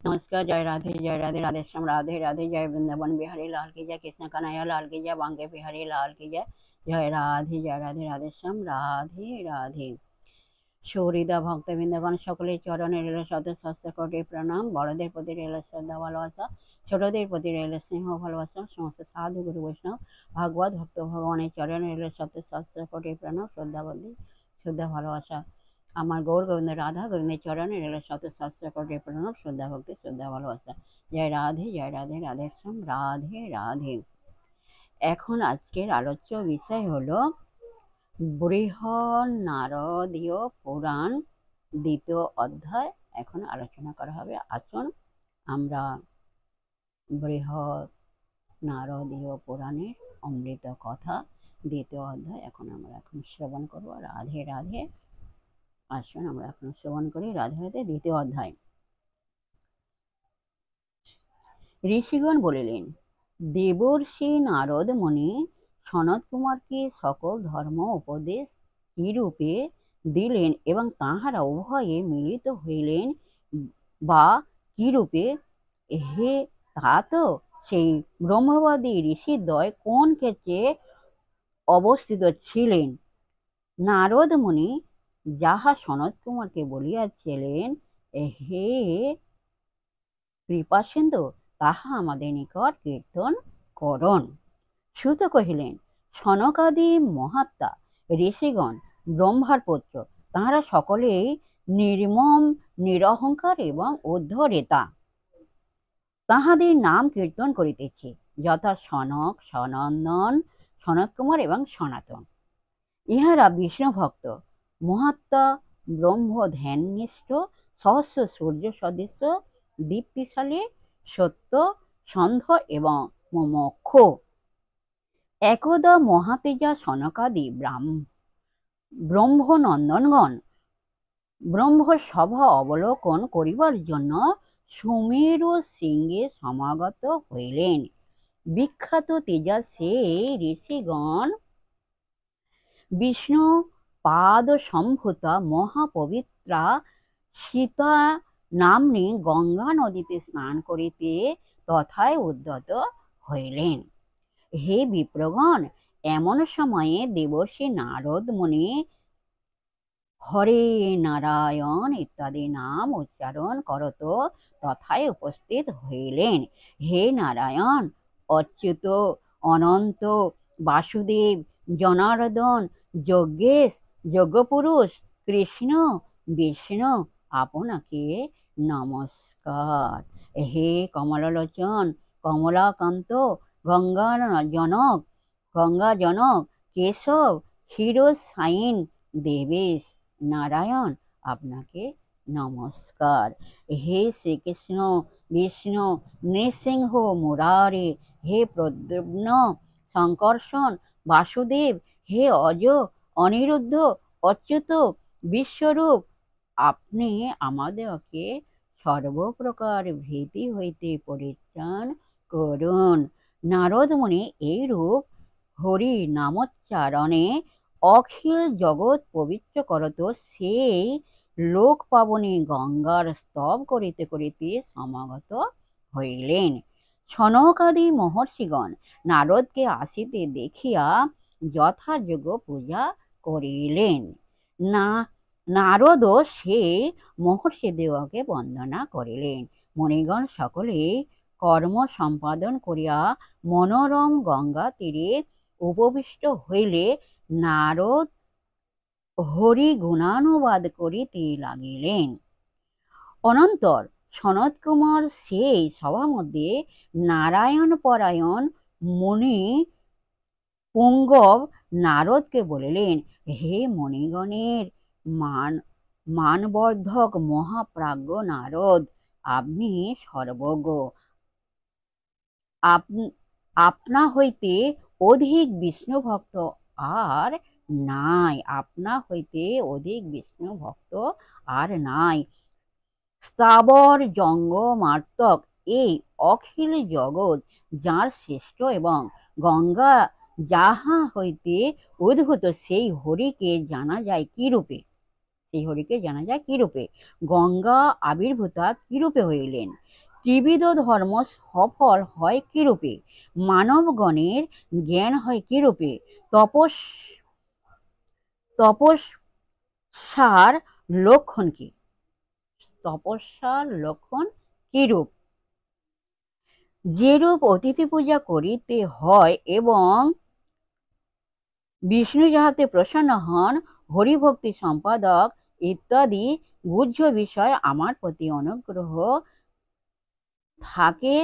नमस्कार। जय राधे राधे श्याम राधे राधे। जय वृंदावन बिहारी लाल की जय, कृष्ण कन्हैया लाल की जय, बांके बिहारी लाल की जय। जय राधे राधे श्याम राधे राधे। সৌহৃদা ভক্তবৃন্দগণ সকলের চরণে রইল শত সহস্র কোটি প্রণাম। বড়দের প্রতি রইল শ্রদ্ধা ভালোবাসা, ছোটদের প্রতি রইল স্নেহ ভালোবাসা। সমস্ত সাধু গুরু বৈষ্ণব ভাগবত ভক্ত ভগবানের চরণে রইল শত সহস্র কোটি প্রণাম, শ্রদ্ধা ভালোবাসা। আমার গৌর গোবিন্দ রাধা গোবিন্দের চরণে রইল শত সহস্র কোটি প্রণাম, শ্রদ্ধা ভক্তি, শ্রদ্ধা ভালোবাসা। জয় রাধে রাধে শ্যাম রাধে রাধে। এখন আজকের আলোচ্য বিষয় হলো বৃহন্নারদীয় পুরাণ দ্বিতীয় অধ্যায় এখন আলোচনা করা হবে। আসুন আমরা বৃহন্নারদীয় পুরাণের অমৃত কথা দ্বিতীয় অধ্যায় আমরা শ্রবণ করব। রাধে রাধে। আসুন আমরা এখন শ্রবণ করি রাধে রাধে দ্বিতীয় অধ্যায়। ঋষিগণ বলিলেন, দেবর্ষি নারদ মুনি সনত কুমারকে সকল ধর্ম উপদেশ কিরূপে দিলেন এবং তাহারা উভয়ে মিলিত হইলেন বা কিরূপে, হে তা তো সেই ব্রহ্মবাদী ঋষিদ্বয় কোন ক্ষেত্রে অবস্থিত ছিলেন? নারদ মুনি যাহা সনত কুমারকে বলিয়াছিলেন, হে কৃপাসিন্ধু, তাহা আমাদের নিকট কীর্তন করুন। সুত কহিলেন, সনকাদি মহাত্মা ঋষিগণ ব্রহ্মার পুত্র, তাহারা সকলেই নির্মম নিরহংকার এবং উদ্ধরেতা। তাহাদের নাম কীর্তন করিতেছি, যথা সনক, সনন্দন, সনত কুমার এবং সনাতন। ইহারা বিষ্ণু ভক্ত, মহাত্মা, ব্রহ্ম ধ্যাননিষ্ঠ, সহস্র সূর্য সদৃশ, দীপ্তিশালী, সত্য, সন্ধ এবং মুমুক্ষ। একদা মহাতেজা সনকাদি ব্রহ্মনন্দনগণ ব্রহ্মসভা অবলোকন করিবার জন্য সুমেরু শৃঙ্গে সমাগত হইলেন। বিখ্যাত তেজা সেই ঋষিগণ বিষ্ণু পাদ সম্ভূতা মহাপবিত্রা সীতা নাম্নী গঙ্গা নদীতে স্নান করিতে তথায় উদ্যত হইলেন। হে বিপ্রগণ, এমন সময়ে দেবর্ষি নারদ মুনি হরে নারায়ণ ইত্যাদি নাম উচ্চারণ করত তথায় উপস্থিত হইলেন। হে নারায়ণ, অচ্যুত, অনন্ত, বাসুদেব, জনার্দন, যজ্ঞেশ, যজ্ঞপুরুষ, কৃষ্ণ, বিষ্ণু, আপনাকে নমস্কার। হে কমললোচন, কমলাকান্ত, গঙ্গা জনক, কেশব, ক্ষীরসায়ন, দেবেশ, নারায়ণ, আপনাকে নমস্কার। হে শ্রীকৃষ্ণ, বিষ্ণু, নৃসিংহ, মুরারে, হে প্রদ্যুম্ন, শঙ্কর্ষণ, বাসুদেব, হে অজ, অনিরুদ্ধ, অচ্যুত, বিশ্বরূপ, আপনি আমাদেরকে সর্বপ্রকার ভীতি হইতে পরিত্রাণ করুন। নারদ মুনি এইরূপ হরি নামোচ্চারণে অখিল জগৎ পবিত্র করত সেই লোক পাবনী গঙ্গার স্তব করিতে করিতে সমাগত হইলেন। সনকাদি মহর্ষিগণ নারদকে আসিতে দেখিয়া যথাযোগ্য পূজা করিলেন। নারদ সেই মহর্ষিদিগকে বন্দনা করিলেন। মুনিগণ সকলে কর্ম সম্পাদন করিয়া মনোরম গঙ্গা তীরে উপবিষ্ট হইলে নারদ হরি গুণানুবাদ করিতে লাগিলেন। অনন্তর সনত কুমার সেই সভা মধ্যে নারায়ণ পরায়ণ মুনি পুঙ্গব নারদকে বলিলেন, হে মুনিগণের মানবর্ধক মহাপ্রাজ্ঞ নারদ, আপনি সর্বজ্ঞ। আপনা হইতে অধিক বিষ্ণু ভক্ত আর নাই। আপনা হইতে অধিক বিষ্ণু ভক্ত আর নাই। স্থাবর জঙ্গমার্তক এই অখিল জগৎ যার শ্রেষ্ঠ এবং গঙ্গা যাহা হইতে উদ্ভূত সেই হরিকে জানা যায় কিরূপে? গঙ্গা আবির্ভূতা কিরূপে হইলেন? ত্রিবিধ ধর্ম সফল হয় কিরূপে? মানবগণের জ্ঞান হয় কিরূপে? তপস্যার লক্ষণ কি? তপস্যার লক্ষণ কিরূপ? যেরূপ অতিথি পূজা করিতে হয় এবং বিষ্ণু যাহাতে প্রসন্ন হন, হরিভক্তি সম্পাদক ইত্যাদি গুহ্য বিষয় আমার প্রতি অনুগ্রহ থাকে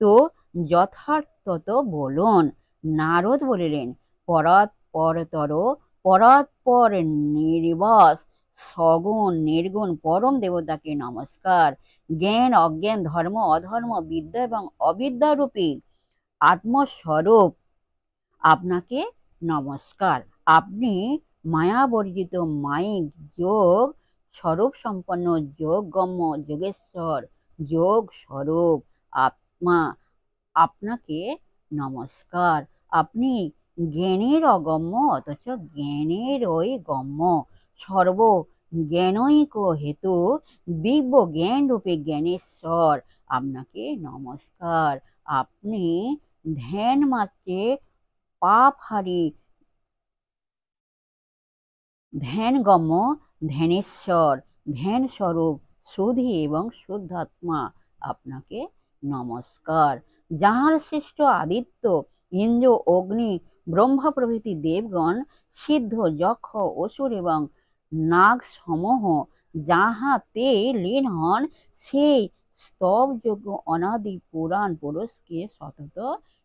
তো যথার্থত বলুন। নারদ বলিলেন, পরাৎপরতর পরাৎপর নির্বাস সগুণ নির্গুণ পরম দেবতাকে নমস্কার। জ্ঞান অজ্ঞান ধর্ম অধর্ম বিদ্যা এবং অবিদ্যা রূপী আত্মস্বরূপ আপনাকে নমস্কার। আপনি মায়াবর্জিত মায়িক যোগ স্বরূপ সম্পন্ন যোগগম্য যোগেশ্বর যোগ স্বরূপ আত্মা, আপনাকে নমস্কার। আপনি জ্ঞানের অগম্য অথচ জ্ঞানেরই গম্য, সর্ব জ্ঞানৈক হেতু দিব্য জ্ঞান রূপে জ্ঞানেশ্বর, আপনাকে নমস্কার। আপনি ধ্যান মাত্রে পাপহারি ধ্যানগম্য ধ্যানেশ্বর ধ্যান স্বরূপ সুধী এবং শুদ্ধাত্মা, আপনাকে নমস্কার। যাহার শ্রেষ্ঠ আদিত্য ইন্দ্র অগ্নি ব্রহ্মা প্রভৃতি দেবগণ সিদ্ধ যক্ষ অসুর এবং নাগ সমূহ যাহাতে লীন হন, সেই স্তব যোগ্য অনাদি পুরাণ পুরুষকে সতত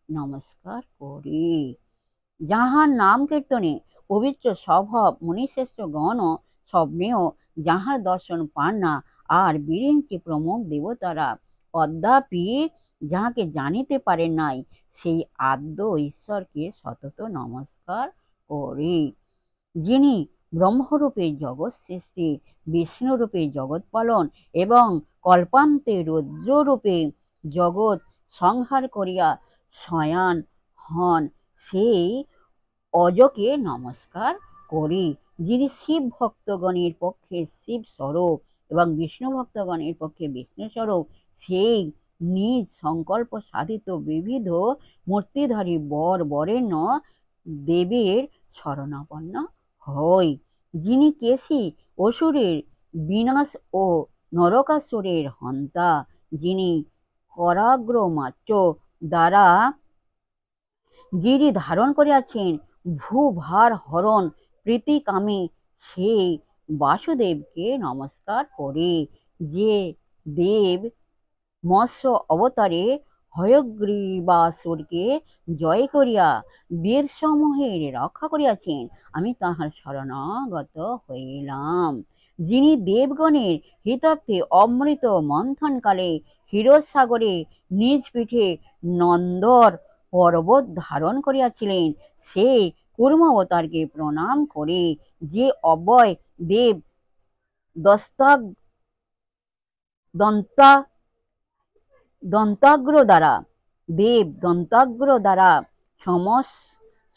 নমস্কার করি। যাহার নাম কীর্তনে পবিত্র স্বভাব মুনিশ্রেষ্ঠ গণ স্বপ্নেও যাহার দর্শন পান না, আর বিরিঞ্চি প্রমুখ দেবতারা অদ্যাপি যাহাকে জানিতে পারেন নাই, সেই আদ্য ঈশ্বরকে সতত নমস্কার করি। যিনি ব্রহ্মরূপে জগৎ সৃষ্টি, বিষ্ণুরূপে জগৎ পালন এবং কল্পান্তে রুদ্ররূপে জগৎ সংহার করিয়া শয়ান হন, সেই অজকে নমস্কার করি। যিনি শিব ভক্তগণের পক্ষে শিব স্বরূপ এবং বিষ্ণু ভক্তগণের পক্ষে বিষ্ণু স্বরূপ, সেই নিজ সংকল্প সাধিত বিবিধ মূর্তিধারী বরেণ্য দেবের শরণাপন্ন হই। যিনি কেশী অসুরের বিনাশ ও নরকাসুরের হন্তা, যিনি করাগ্রমাত্র দ্বারা গিরি ধারণ করিয়াছেন ভূভার হরণ প্রীতিকামী, সেই বাসুদেবকে নমস্কার করি। যে দেব মৎস্য অবতারে হয়গ্রীবাসুরকে জয় করিয়া বীরসমূহের রক্ষা করিয়াছেন, আমি তাহার শরণাগত হইলাম। যিনি দেবগণের হিতার্থে অমৃত মন্থনকালে ক্ষীরসাগরে নিজ পিঠে নন্দর পর্বত ধারণ করিয়াছিলেন, সেই কুর্মাবতারকে প্রণাম করে যে অব্যয় দেব দন্তাগ্র দ্বারা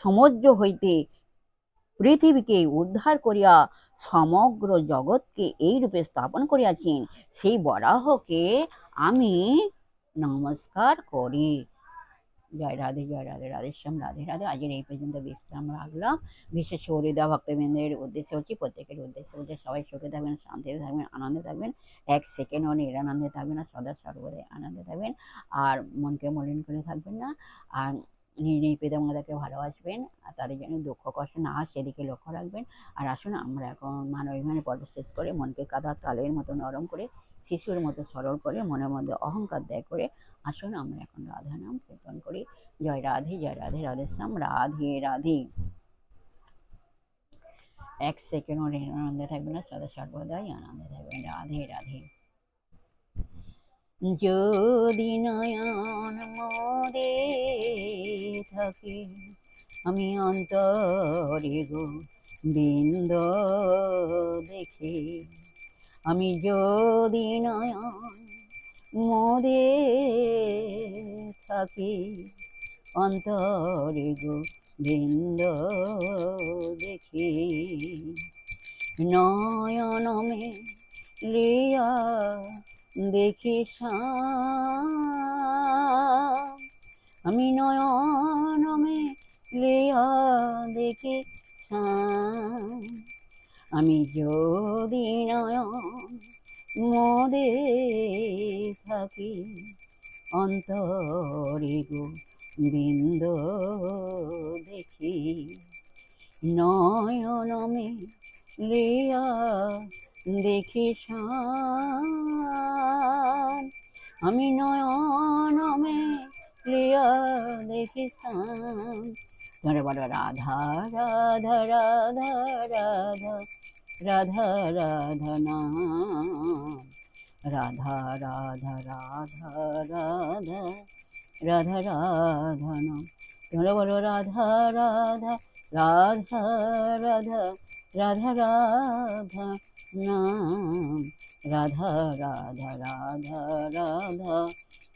সমুদ্র হইতে পৃথিবীকে উদ্ধার করিয়া সমগ্র জগৎকে এই রূপে স্থাপন করিয়াছেন, সেই বরাহকে আমি নমস্কার করি। জয় রাধে রাধেশ্যাম রাধে রাধে। আজকের এই পর্যন্ত বিশ্রাম রাখলাম। বিশেষ হরিদা ভক্তবৃন্দের উদ্দেশ্যে হচ্ছে, প্রত্যেকের উদ্দেশ্যে হচ্ছে, সবাই সুখে থাকবেন, শান্তিতে থাকবেন, আনন্দে থাকবেন, এক সেকেন্ডও নিরানন্দে থাকবেন না, সদা সর্বদাই আনন্দে থাকবেন, আর মনকে মলিন করে থাকবেন না, আর নিজ পিতামাতাকে ভালোবাসবেন, আর তাদের জন্য দুঃখ কষ্ট না হয় সেদিকে লক্ষ্য রাখবেন। আর আসুন আমরা এখন অভিমানে পর্ব শেষ করে মনকে কাদা তালের মতো নরম করে, শিশুর মতো সরল করে, মনের মধ্যে অহংকার ত্যাগ করে আসুন আমরা এখন রাধা নাম কীর্তন করি। জয় রাধে রাধেশ্যাম রাধে রাধে। এক সেকেন্ডও আনন্দে থাকবেন না, সদা সর্বদাই আনন্দে থাকবেন। রাধে রাধে। যদি নয়ন মোরে থাকে আমি অন্তরে গোবিন্দ দেখি, আমি যদি নয়ন মোরে থাকি অন্তরে গোবিন্দ দেখি, নয়ন মেলিয়া দেখি শ্যাম, আমি নয়ন মেলিয়া দেখি শ্যাম, আমি যদি নয়ন মোদে থাকি, অন্তরে গোবিন্দ দেখি। নয়ন মেলিয়া দেখি শ্যাম, আমি নয়ন মেলিয়া দেখি শ্যাম। ধরে বলো রাধা রাধা রাধা রাধা রাধা রাধা নাম, রাধা রাধা রাধা রাধা রাধা রাধা নাম। ধরে বলো রাধা রাধা রাধা রাধা রাধা রাধা নাম, রাধা রাধা রাধা রাধা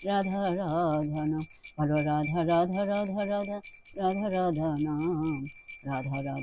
রাধা রাধা নাম। বলো রাধা রাধা রাধা রাধা রাধা রাধা নাম, রাধা রাধা